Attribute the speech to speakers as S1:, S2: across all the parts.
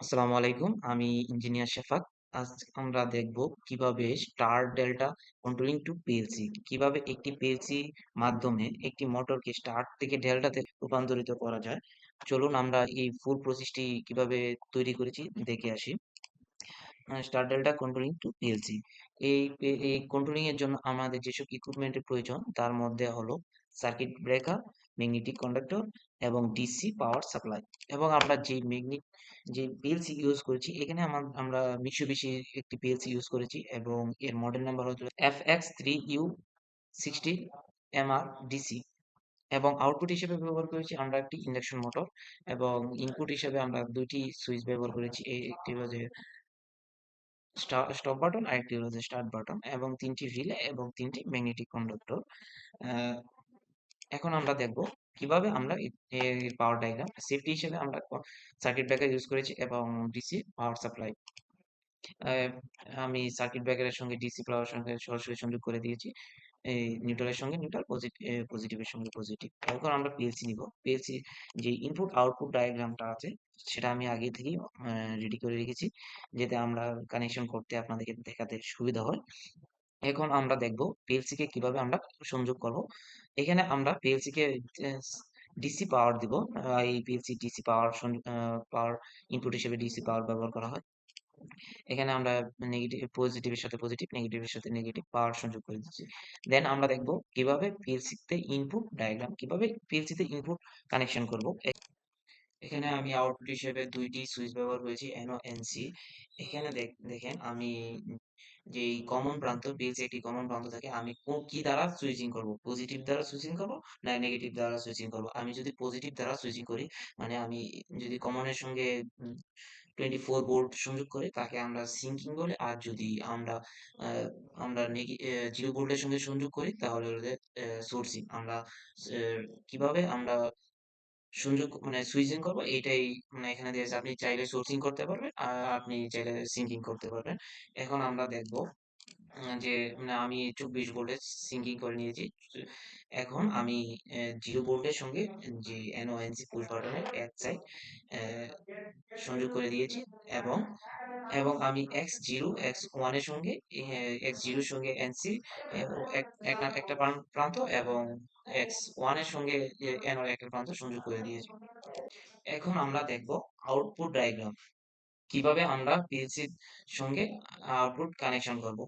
S1: আসসালামু আলাইকুম। আমি ইঞ্জিনিয়ার শেফাক। আজ আমরা দেখব কিভাবে star delta controlling to PLC কিভাবে একটি পিএলসি মাধ্যমে একটি মোটরকে স্টার থেকে ডেল্টাতে রূপান্তরিত করা যায়। চলুন আমরা এই ফুল প্রসেসটি কিভাবে তৈরি করেছি দেখে আসি। Star delta controlling to PLC এই কন্ট্রোলিং এর জন্য আমাদের যেসব ইকুইপমেন্টের প্রয়োজন তার মধ্যে হলো সার্কিট ব্রেকার, ম্যাগনেটিক কন্ডাক্টর এবং ডিসি পাওয়ার সাপ্লাই। এবং আমরা যে পিএলসি ইউজ করেছি এখানে আমরা মিৎসুবিশি একটি পিএলসি ইউজ করেছি এবং এর মডেল নাম্বার হলো FX3U60 MR ডিসি। এবং আউটপুট হিসেবে ব্যবহার করেছি আমরা একটি ইন্ডাকশন মোটর এবং ইনপুট হিসেবে আমরা দুইটি সুইচ ব্যবহার করেছি। একটি হচ্ছে স্টপ বাটন, আরেকটি হলো যে স্টার্ট বাটন এবং ৩টি রিলে এবং ৩টি ম্যাগনেটিক কন্ডাক্টর। আহ, এখন আমরা দেখব কিভাবে আমরা এর পাওয়ার ডায়াগ্রাম সেফটি হিসেবে আমরা সার্কিট ব্রেকার ইউজ করেছি এবং ডিসি পাওয়ার সাপ্লাই। আমি সার্কিট ব্রেকারের সঙ্গে ডিসি পাওয়ার সঙ্গে সরাসরি সংযোগ করে দিয়েছি। এই নিউট্রালের সঙ্গে নিউট্রাল, পজিটিভের সঙ্গে পজিটিভ। এখন আমরা পিএলসি নিব। পিএলসি যে ইনপুট আউটপুট ডায়াগ্রামটা আছে সেটা আমি আগে থেকেই রেডি করে রেখেছি, যাতে আমরা কানেকশন করতে আপনাদেরকে দেখাতে সুবিধা হয়। এখন আমরা দেখব পিএলসি কে কিভাবে আমরা সংযোগ করব। এখানে আমরা পিএলসি কে ডিসি পাওয়ার দিব। এই পিএলসি ডিসি পাওয়ার পাওয়ার ইনপুট হিসেবে ডিসি পাওয়ার ব্যবহার করা হয়। এখানে আমরা পজিটিভের সাথে পজিটিভ, নেগেটিভের সাথে নেগেটিভ পাওয়ার সংযোগ করে দিচ্ছি। দেন আমরা দেখব কিভাবে পিএলসি তে ইনপুট ডায়াগ্রাম, কিভাবে পিএলসি তে ইনপুট কানেকশন করব। এখানে আমি আউটপুট হিসেবে দুইটি সুইচ ব্যবহার করেছি, এন ও এনসি। এখানে দেখেন আমি যেই কমন প্রান্ত, পিএলসি একটি কমন প্রান্ত থাকে, আমি কি দ্বারা সুইচিং করব, পজিটিভ দ্বারা সুইচিং করব না নেগেটিভ দ্বারা সুইচিং করব। আমি যদি পজিটিভ দ্বারা সুইচিং করি, মানে আমি যদি কমনের সঙ্গে 24 ভোল্ট সংযোগ করি তাকে আমরা সিঙ্কিং বলি। আর যদি আমরা আহ, আমরা 0 ভোল্টের সঙ্গে সংযোগ করি তাহলে হলো সোর্সিং। আমরা কিভাবে আমরা সংযোগ মানে সুইচিং করবো এইটাই, মানে এখানে দিয়েছে আপনি চাইলে সোর্সিং করতে পারবেন আর আপনি চাইলে সিঙ্কিং করতে পারবেন। এখন আমরা দেখব যে মানে আমি 24 ভোল্টের সিঙ্কিং করে নিয়েছি। এখন আমি 0 ভোল্টের সঙ্গে যে এনওএনসি পুশ বাটনের এক সাইড সংযোগ করে দিয়েছি এবং এবং আমি X0 X1 এর সঙ্গে X0 এর সঙ্গে এনসি একটা প্রান্ত এবং X1 এর সঙ্গে এন একটা প্রান্ত সংযোগ করে দিয়েছি। এখন আমরা দেখব আউটপুট ডায়াগ্রাম, কিভাবে আমরা পিএলসির সঙ্গে আউটপুট কানেকশন করব।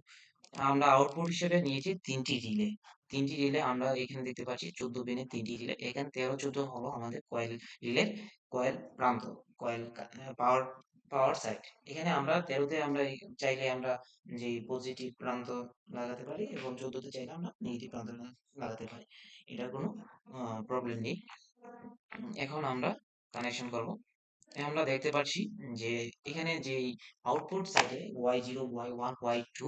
S1: আমরা আউটপুট হিসেবে নিয়েছি ৩টি রিলে আমরা এখানে দেখতে পাচ্ছি 14 পিনের ৩টি রিলে। এখানে 13 14 হলো আমাদের রিলের কয়েল প্রান্ত, কয়েল পাওয়ার পাওয়ার সাইড। এখানে আমরা 13তে আমরা চাইলে আমরা যে পজিটিভ প্রান্ত লাগাতে পারি এবং 14তে চাইলে আমরা নেগেটিভ প্রান্ত লাগাতে পারি। এটার কোনো প্রবলেম নেই। এখন আমরা কানেকশন করব। আমরা দেখতে পাচ্ছি যে এখানে যে আউটপুট সাইডে Y0 Y1 Y2,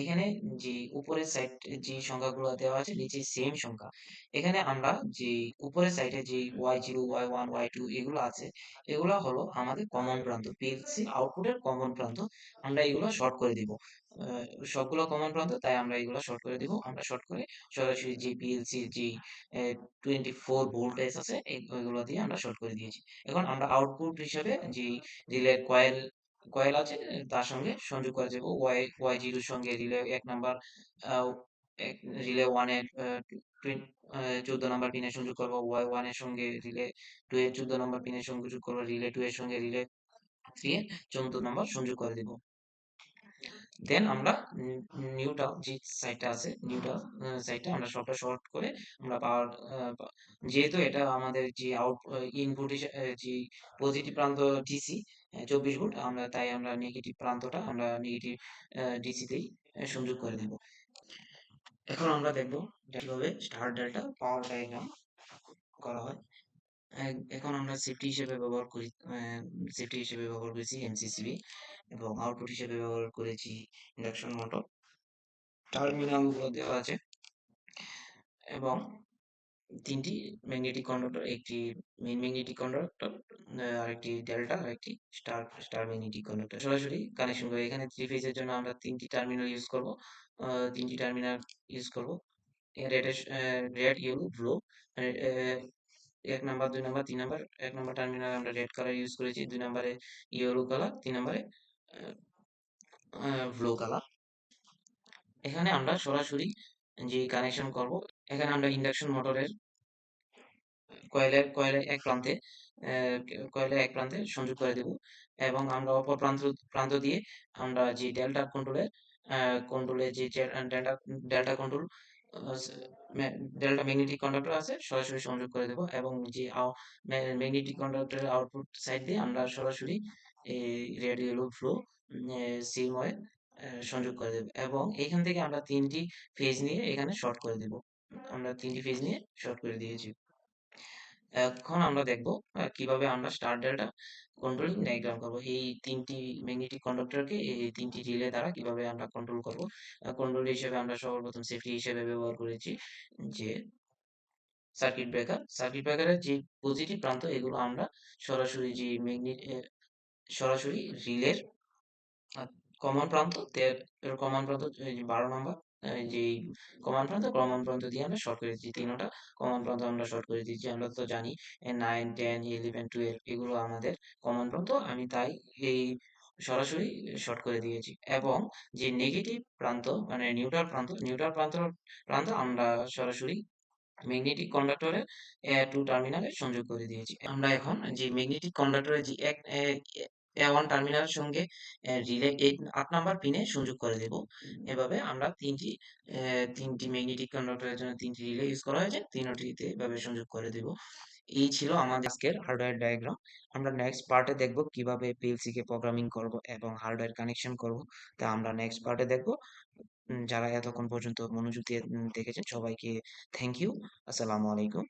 S1: এখানে যে উপরের সাইড যে সংখ্যাগুলো দেওয়া আছে নিচে সেম সংখ্যা। এখানে আমরা যে উপরের সাইডে যে Y0 Y1 Y2 এগুলো আছে, এগুলো হলো আমাদের কমন প্রান্ত, পিএলসি আউটপুটের কমন প্রান্ত। আমরা এগুলো শর্ট করে দিব। আহ, সবগুলো কমন প্রান্ত, তাই আমরা এগুলো শর্ট করে দিব। আমরা শর্ট করে সরাসরি যে পিএলসি যে 24 ভোল্টেজ আছে ওইগুলো দিয়ে আমরা শর্ট করে দিয়েছি। এখন আমরা আউটপুট হিসেবে যে রিলে কয়েল কয়েল আছে তার সঙ্গে সংযোগ করা যাবে। ওয়াই জিরোর সঙ্গে রিলে 1 নাম্বার, আহ, রিলে ওয়ানের 14 নাম্বার পিনে সংযোগ করবো। Y1 এর সঙ্গে রিলে 2 এর 14 নাম্বার পিনে সংযোগ করবো। রিলে 2 এর সঙ্গে রিলে 3 এর 14 নাম্বার সংযোগ করে দিব। দেন আমরা নিউট্রাল যে সাইডটা আছে, নিউট্রাল সাইডটা আমরা সবটা শর্ট করে আমরা পাওয়ার, যেহেতু এটা আমাদের যে ইনপুট যে পজিটিভ প্রান্ত ডিসি 24 ভোল্ট, আমরা নেগেটিভ প্রান্তটা আমরা নেগেটিভ ডিসিতেই সংযোগ করে দেব। এখন আমরা দেখব কিভাবে স্টার ডেল্টা পাওয়ার ডায়াগ্রাম করা হয়। এখন আমরা সেফটি হিসেবে ব্যবহার করেছি এমসিসিবি এবং আউটপুট হিসেবে ব্যবহার করেছি ইন্ডাকশন মোটর। টার্মিনাল গুলো দেওয়া আছে এবং 3টি ম্যাগনেটিক কন্ডাক্টর, একটি মেইন ম্যাগনেটিক কন্ডাক্টর, আরেকটি ডেল্টা, আরেকটি স্টার স্টার ম্যাগনেটিক কন্ডাক্টর। সরাসরি কানেকশন করে এখানে 3 ফেজের জন্য আমরা 3টি টার্মিনাল ইউজ করব। 3টি টার্মিনাল ইউজ করব। Red, yellow, blue. 1 number, 2 number, 3 number. 1 number টার্মিনালে আমরা রেড কালার ইউজ করেছি, 2 নাম্বারে ইয়েলো কালার, 3 নাম্বারে ব্লু কালার। এখানে আমরা সরাসরি যে কানেকশন করব, এখানে আমরা ইন্ডাকশন মোটরের কয়েলের এক প্রান্তে সংযোগ করে দেব এবং আমরা অপর প্রান্ত দিয়ে আমরা যে ডেল্টা কন্ট্রোলের যে delta delta control delta magnetic conductor আছে সরাসরি সংযোগ করে দেব এবং যে ম্যাগনেটিক কন্ডাক্টরের আউটপুট সাইড দিয়ে আমরা সরাসরি এই রেডিয়েল ফ্লো সিময়ে সংযোগ করে দেব এবং এখান থেকে আমরা 3টি ফেজ নিয়ে এখানে শর্ট করে দেব। আমরা 3টি ফেজ নিয়ে শর্ট করে দিয়েছি। এখন আমরা দেখব কিভাবে আমরা স্টার ডেল্টা কন্ট্রোলিং ডায়াগ্রাম করব। এই 3টি ম্যাগনেটিক কন্ডাক্টরকে এই 3টি রিলে দ্বারা কিভাবে আমরা কন্ট্রোল করব। কন্ট্রোল হিসেবে আমরা সর্বপ্রথম সেফটি হিসেবে ব্যবহার করেছি যে সার্কিট ব্রেকারের যে পজিটিভ প্রান্ত এগুলো আমরা সরাসরি যে সরাসরি রিলের আ কমন প্রান্ত এই যে 12 নাম্বার যেই কমন প্রান্ত দিয়ে আমরা শর্ট করে দিচ্ছি। 3 টা কমন প্রান্ত আমরা শর্ট করে দিচ্ছি। আমরা তো জানি 9, 10, 11, 12 এগুলো আমাদের কমন প্রান্ত। আমি তাই এই সরাসরি শর্ট করে দিয়েছি এবং যে নেগেটিভ প্রান্ত মানে নিউট্রাল প্রান্ত আমরা সরাসরি ম্যাগনেটিক কন্ডাক্টরের A2 টার্মিনালে সংযোগ করে দিয়েছি। আমরা এখন যে ম্যাগনেটিক কন্ডাক্টরের যে A1 টার্মিনালের সঙ্গে রিলে 8 নাম্বার পিনে সংযোগ করে দেব। এভাবে আমরা 3টি ম্যাগনেটিক কন্ডাক্টরের জন্য 3টি রিলে ইউজ করা হয়েছে। 3টিতে এভাবে সংযোগ করে দেব। এই ছিল আমাদের আজকের হার্ডওয়্যার ডায়াগ্রাম। আমরা নেক্সট পার্টে দেখব কিভাবে PLC কে প্রোগ্রামিং করব এবং হার্ডওয়্যার কানেকশন করব। তা আমরা নেক্সট পার্টে দেখব। যারা এতক্ষণ পর্যন্ত মনোযোগ দিয়ে দেখেছেন সবাইকে থ্যাংক ইউ। আসসালামু আলাইকুম।